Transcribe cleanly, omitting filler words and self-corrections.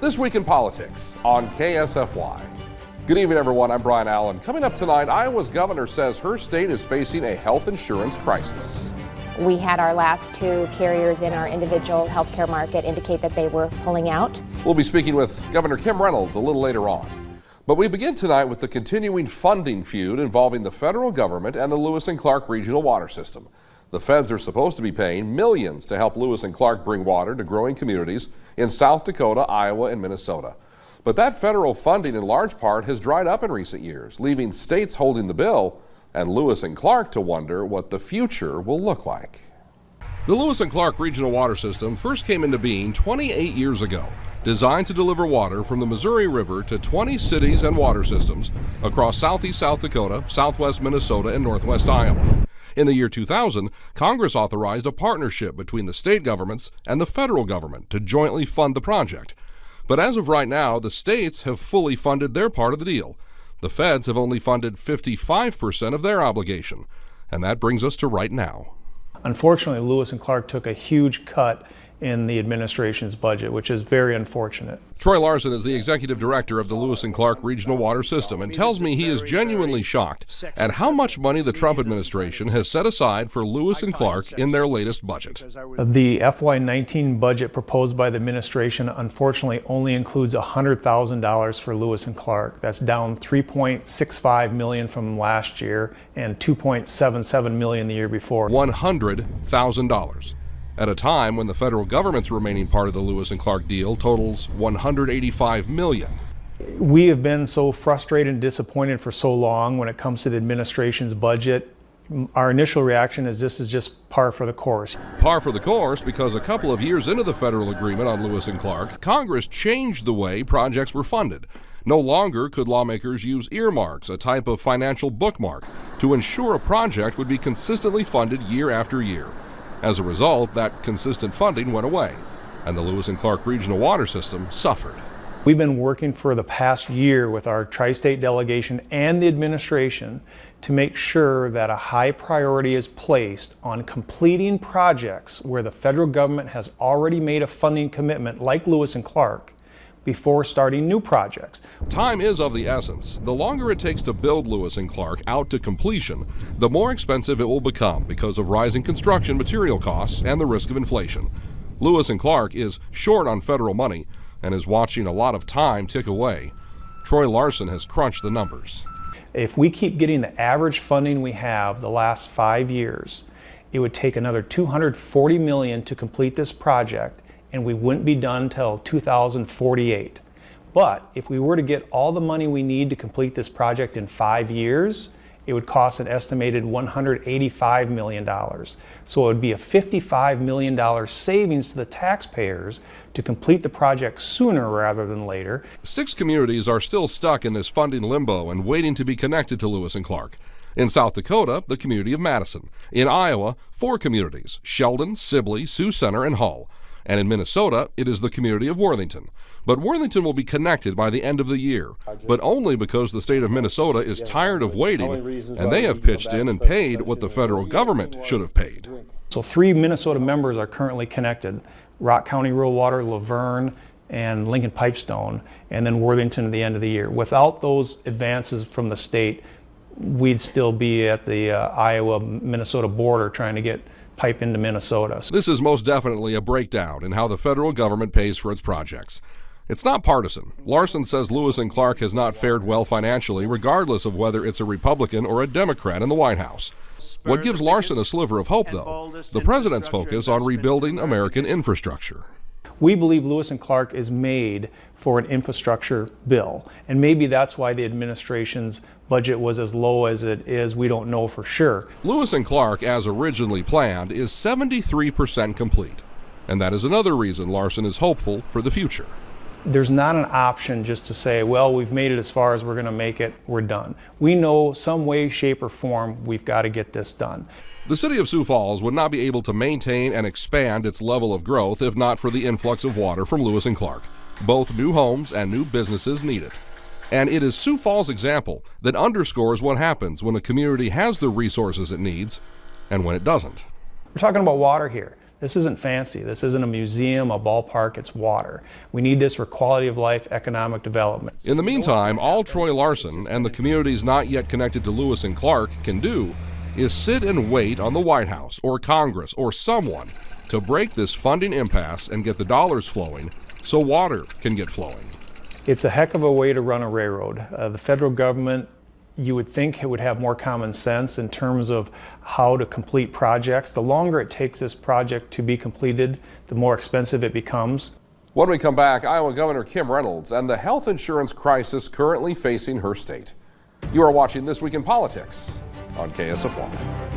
This Week in Politics on KSFY. Good evening, everyone. I'm Brian Allen. Coming up tonight, Iowa's governor says her state is facing a health insurance crisis. We had our last two carriers in our individual healthcare market indicate that they were pulling out. We'll be speaking with Governor Kim Reynolds a little later on. But we begin tonight with the continuing funding feud involving the federal government and the Lewis and Clark Regional Water System. The feds are supposed to be paying millions to help Lewis and Clark bring water to growing communities in South Dakota, Iowa, and Minnesota. But that federal funding in large part has dried up in recent years, leaving states holding the bill and Lewis and Clark to wonder what the future will look like. The Lewis and Clark Regional Water System first came into being 28 years ago, designed to deliver water from the Missouri River to 20 cities and water systems across southeast South Dakota, southwest Minnesota, and northwest Iowa. In the year 2000, Congress authorized a partnership between the state governments and the federal government to jointly fund the project. But as of right now, the states have fully funded their part of the deal. The feds have only funded 55% of their obligation. And that brings us to right now. Unfortunately, Lewis and Clark took a huge cut in the administration's budget, which is very unfortunate. Troy Larson is the executive director of the Lewis and Clark Regional Water System and tells me he is genuinely shocked at how much money the Trump administration has set aside for Lewis and Clark in their latest budget. The FY19 budget proposed by the administration unfortunately only includes $100,000 for Lewis and Clark. That's down $3.65 million from last year and $2.77 million the year before. $100,000. At a time when the federal government's remaining part of the Lewis and Clark deal totals $185 million. We have been so frustrated and disappointed for so long when it comes to the administration's budget. Our initial reaction is this is just par for the course. Par for the course because a couple of years into the federal agreement on Lewis and Clark, Congress changed the way projects were funded. No longer could lawmakers use earmarks, a type of financial bookmark, to ensure a project would be consistently funded year after year. As a result, that consistent funding went away, and the Lewis and Clark Regional Water System suffered. We've been working for the past year with our tri-state delegation and the administration to make sure that a high priority is placed on completing projects where the federal government has already made a funding commitment, like Lewis and Clark, before starting new projects. Time is of the essence. The longer it takes to build Lewis and Clark out to completion, the more expensive it will become because of rising construction material costs and the risk of inflation. Lewis and Clark is short on federal money and is watching a lot of time tick away. Troy Larson has crunched the numbers. If we keep getting the average funding we have the last 5 years, it would take another $240 million to complete this project, and we wouldn't be done till 2048. But if we were to get all the money we need to complete this project in 5 years, it would cost an estimated $185 million. So it would be a $55 million savings to the taxpayers to complete the project sooner rather than later. 6 communities are still stuck in this funding limbo and waiting to be connected to Lewis and Clark. In South Dakota, the community of Madison. In Iowa, 4 communities: Sheldon, Sibley, Sioux Center, and Hull. And in Minnesota, it is the community of Worthington. But Worthington will be connected by the end of the year, but only because the state of Minnesota is tired of waiting, and they have pitched in and paid what the federal government should have paid. So 3 Minnesota members are currently connected: Rock County Rural Water, Laverne, and Lincoln Pipestone, and then Worthington at the end of the year. Without those advances from the state, we'd still be at the Iowa-Minnesota border trying to get pipe into Minnesota. This is most definitely a breakdown in how the federal government pays for its projects. It's not partisan. Larson says Lewis and Clark has not fared well financially, regardless of whether it's a Republican or a Democrat in the White House. What gives Larson a sliver of hope, though? The president's focus on rebuilding American infrastructure. We believe Lewis and Clark is made for an infrastructure bill, and maybe that's why the administration's budget was as low as it is. We don't know for sure. Lewis and Clark, as originally planned, is 73% complete, and that is another reason Larson is hopeful for the future. There's not an option just to say, well, we've made it as far as we're going to make it, we're done. We know some way, shape, or form we've got to get this done. The city of Sioux Falls would not be able to maintain and expand its level of growth if not for the influx of water from Lewis and Clark. Both new homes and new businesses need it. And it is Sioux Falls' example that underscores what happens when a community has the resources it needs and when it doesn't. We're talking about water here. This isn't fancy. This isn't a museum, a ballpark, it's water. We need this for quality of life, economic development. In the meantime, all Troy Larson and the communities not yet connected to Lewis and Clark can do is sit and wait on the White House or Congress or someone to break this funding impasse and get the dollars flowing so water can get flowing. It's a heck of a way to run a railroad. The federal government, you would think it would have more common sense in terms of how to complete projects. The longer it takes this project to be completed, the more expensive it becomes. When we come back, Iowa Governor Kim Reynolds and the health insurance crisis currently facing her state. You are watching This Week in Politics on KSFY.